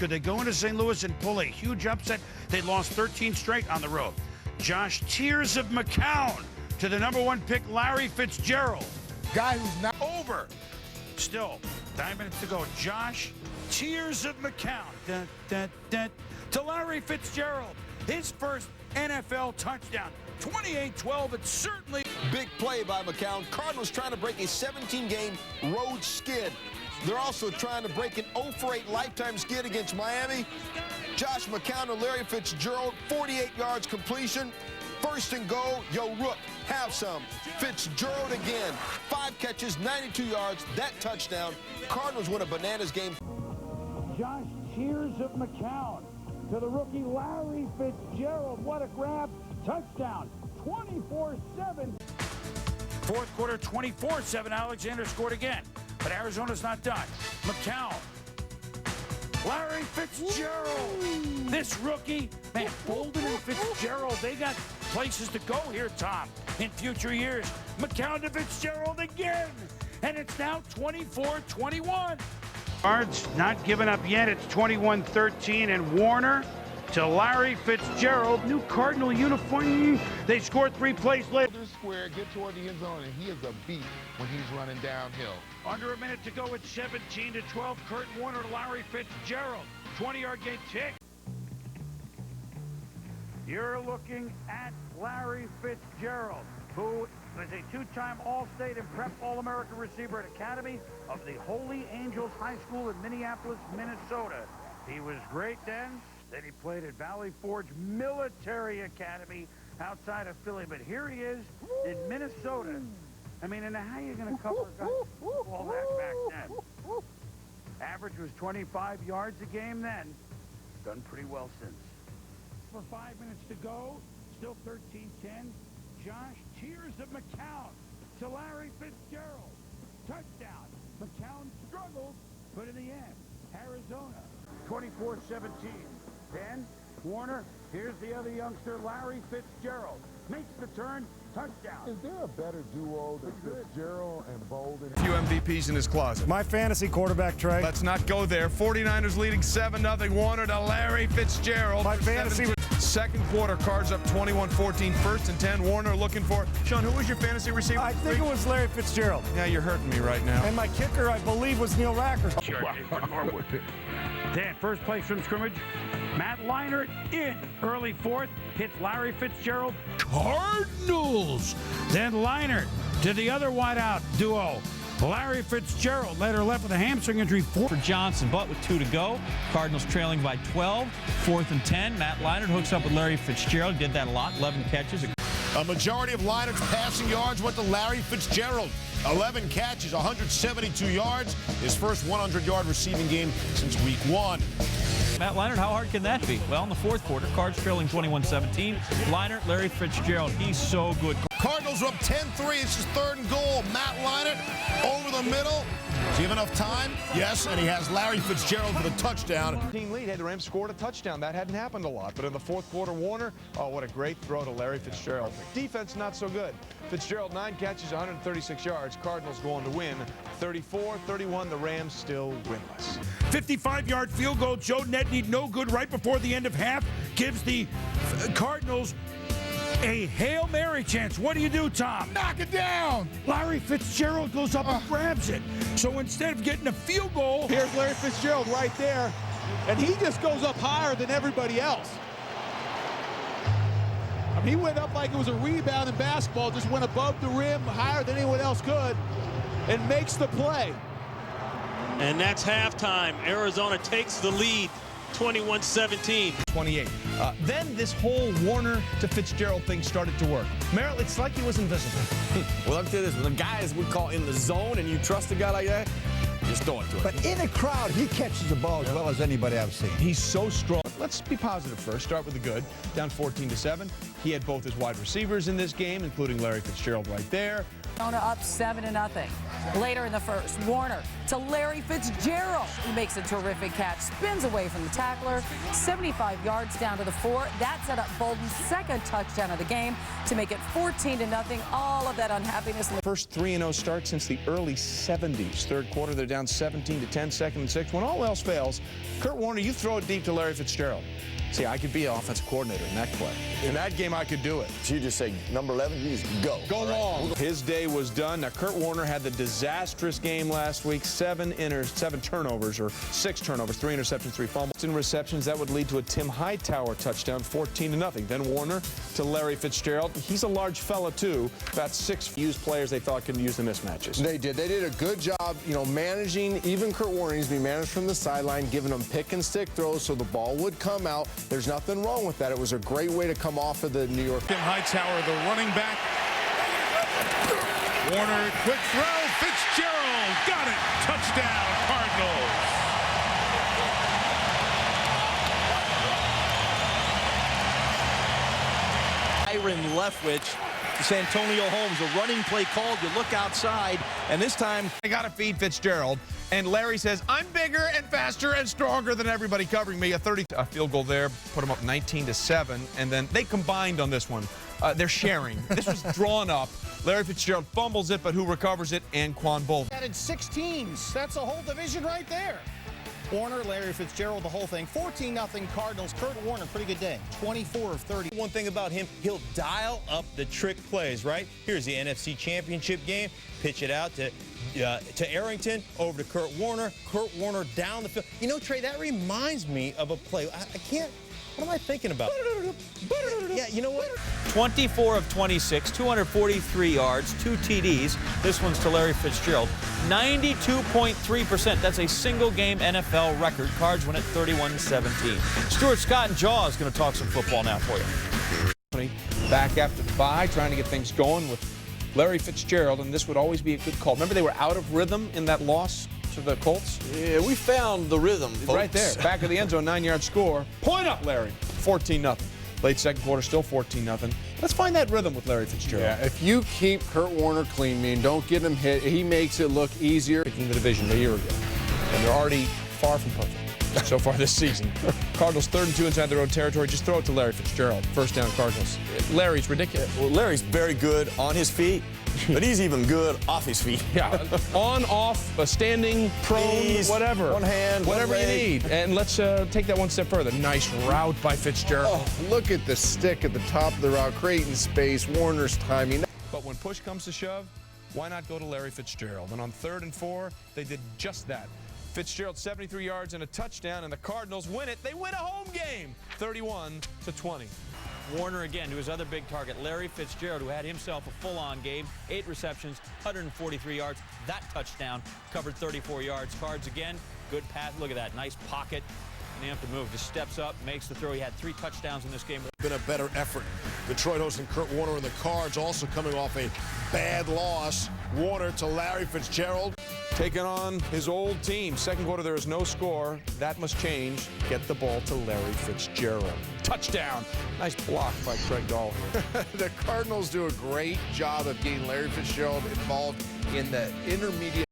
Could they go into St. Louis and pull a huge upset? They lost 13 straight on the road. Josh Tears of McCown to the #1 pick, Larry Fitzgerald. Guy who's not Over. Still, 9 minutes to go. Josh Tears of McCown to Larry Fitzgerald. His first NFL touchdown. 28-12. It's certainly Big play by McCown. Cardinals trying to break a 17-game road skid. They're also trying to break an 0-for-8 lifetime skid against Miami. Josh McCown to Larry Fitzgerald, 48 yards completion. First and goal, yo, Rook, have some. Fitzgerald again, 5 catches, 92 yards, that touchdown. Cardinals win a bananas game. Josh Tears of McCown to the rookie Larry Fitzgerald. What a grab. Touchdown. 24-7. Fourth quarter, 24-7. Alexander scored again. But Arizona's not done. McCown. Larry Fitzgerald. This rookie, man, Bolden and Fitzgerald, they got places to go here, Tom, in future years. McCown to Fitzgerald again. And it's now 24-21. Cards not giving up yet. It's 21-13, and Warner to Larry Fitzgerald. New Cardinal uniform. They scored 3 plays later. square, get toward the end zone, and he is a beast when he's running downhill. Under a minute to go. It's 17-12. Kurt Warner to Larry Fitzgerald. 20-yard gain tick. You're looking at Larry Fitzgerald, who was a 2-time All-State and Prep All-American receiver at Academy of the Holy Angels High School in Minneapolis, Minnesota. He was great then. Then he played at Valley Forge Military Academy outside of Philly. But here he is in Minnesota. I mean, and how are you going to cover all that back then? Average was 25 yards a game then. Done pretty well since. For 5 minutes to go, still 13-10. Josh Tears of McCown to Larry Fitzgerald. Touchdown. McCown struggled, but in the end, Arizona 24-17. Then Warner, here's the other youngster, Larry Fitzgerald. Makes the turn, touchdown. Is there a better duo than Fitzgerald and Bolden? Few MVPs in his closet. My fantasy quarterback, Trey. Let's not go there. 49ers leading 7-0. Warner to Larry Fitzgerald. My fantasy. Second quarter, Cards up 21-14. First and 10. Warner looking for it. Sean, who was your fantasy receiver? I think it was Larry Fitzgerald. Yeah, you're hurting me right now. And my kicker, I believe, was Neil Racker. Then first place from scrimmage, Matt Leinart in early fourth, hits Larry Fitzgerald. Cardinals. Then Leinart to the other wideout duo, Larry Fitzgerald, later left with a hamstring injury. For Johnson, but with 2 to go. Cardinals trailing by 12. 4th and 10. Matt Leinart hooks up with Larry Fitzgerald. Did that a lot. 11 catches. A majority of Leinart's passing yards went to Larry Fitzgerald. 11 catches, 172 yards. His first 100-yard receiving game since week 1. Matt Leinart, how hard can that be? Well, in the fourth quarter, Cards trailing 21-17. Leinart, Larry Fitzgerald, he's so good. Cardinals are up 10-3. It's his 3rd and goal. Matt Leinart over the middle. Does he have enough time? Yes, and he has Larry Fitzgerald for the touchdown. Team lead, had the Rams scored a touchdown. That hadn't happened a lot. But in the fourth quarter, Warner, oh, what a great throw to Larry Fitzgerald. Defense not so good. Fitzgerald, 9 catches, 136 yards. Cardinals going to win 34-31. The Rams still winless. 55-yard field goal. Joe Nedney, no good right before the end of half, gives the Cardinals a Hail Mary chance. What do you do, Tom? Knock it down! Larry Fitzgerald goes up and grabs it. So instead of getting a field goal, here's Larry Fitzgerald right there, and he just goes up higher than everybody else. I mean, he went up like it was a rebound in basketball, just went above the rim, higher than anyone else could, and makes the play. And that's halftime. Arizona takes the lead, 21-17. 28. Then this whole Warner to Fitzgerald thing started to work. Merrill, it's like he was invisible. Well, let me tell you this. When the guys we call in the zone and you trust a guy like that, just throw it to him. But in a crowd, he catches the ball as well as anybody I've seen. He's so strong. Let's be positive first. Start with the good. Down 14-7. He had both his wide receivers in this game, including Larry Fitzgerald right there. Up 7-0. Later in the first, Warner to Larry Fitzgerald. He makes a terrific catch, spins away from the tackler, 75 yards down to the 4. That set up Bolden's second touchdown of the game to make it 14-0. All of that unhappiness. First 3-0 start since the early 70s. Third quarter, they're down 17-10, second and 6. When all else fails, Kurt Warner, you throw it deep to Larry Fitzgerald. See, I could be an offensive coordinator in that play. In that game, I could do it. So you just say, number 11, you just go. Go long. His day was done. Now, Kurt Warner had the disastrous game last week. 7 turnovers, or 6 turnovers, 3 interceptions, 3 fumbles. In receptions, that would lead to a Tim Hightower touchdown, 14-0. Then Warner to Larry Fitzgerald. He's a large fella, too. About 6 used players they thought could use the mismatches. They did. They did a good job, managing. Even Kurt Warner needs to be managed from the sideline, giving them pick-and-stick throws so the ball would come out. There's nothing wrong with that. It was a great way to come off of the New York. Tim Hightower, the running back. Warner, quick throw. Fitzgerald got it. Touchdown, Cardinals. Byron Leftwich to Santonio Holmes. A running play called. You look outside, and this time I got to feed Fitzgerald. And Larry says, I'm bigger and faster and stronger than everybody covering me. A field goal there, put them up 19-7, and then they combined on this one. They're sharing. This was drawn up. Larry Fitzgerald fumbles it, but who recovers it? Anquan Bolden. Added 16s. That's a whole division right there. Warner, Larry Fitzgerald, the whole thing. 14-0 Cardinals. Kurt Warner, pretty good day. 24 of 30. One thing about him, he'll dial up the trick plays, right? Here's the NFC Championship game. Pitch it out to Arrington, over to Kurt Warner. Kurt Warner down the field. You know, Trey, that reminds me of a play. I can't. What am I thinking about? Yeah, you know what? 24 of 26, 243 yards, 2 TDs. This one's to Larry Fitzgerald. 92.3%. That's a single-game NFL record. Cards win at 31-17. Stuart Scott and Jaw is going to talk some football now for you. Back after the bye, trying to get things going with Larry Fitzgerald, and this would always be a good call. Remember they were out of rhythm in that loss to the Colts? Yeah, we found the rhythm, folks. Right there, back of the end zone, 9-yard score. Point up, Larry. 14-0. Late second quarter, still 14-0. Let's find that rhythm with Larry Fitzgerald. Yeah, if you keep Kurt Warner clean, don't get him hit, he makes it look easier. Picking the division a year ago, and they're already far from perfect so far this season. Cardinals 3rd and 2 inside their own territory. Just throw it to Larry Fitzgerald. First down, Cardinals. Larry's ridiculous. Well, Larry's very good on his feet, but he's even good off his feet. Yeah, on, off, standing, prone, whatever. One hand, whatever one leg. you need. And let's take that one step further. Nice route by Fitzgerald. Oh, look at the stick at the top of the route, creating space, Warner's timing. But when push comes to shove, why not go to Larry Fitzgerald? And on 3rd and 4, they did just that. Fitzgerald 73 yards and a touchdown, and the Cardinals win it. They win a home game, 31-20. Warner again to his other big target, Larry Fitzgerald, who had himself a full-on game. 8 receptions, 143 yards. That touchdown covered 34 yards. Cards again, good pass. Look at that, nice pocket. And they have to move. Just steps up, makes the throw. He had 3 touchdowns in this game. Been a better effort. Detroit hosting Kurt Warner and the Cards, also coming off a bad loss. Warner to Larry Fitzgerald. Taking on his old team. Second quarter, there is no score. That must change. Get the ball to Larry Fitzgerald. Touchdown. Nice block by Craig Dahl. The Cardinals do a great job of getting Larry Fitzgerald involved in the intermediate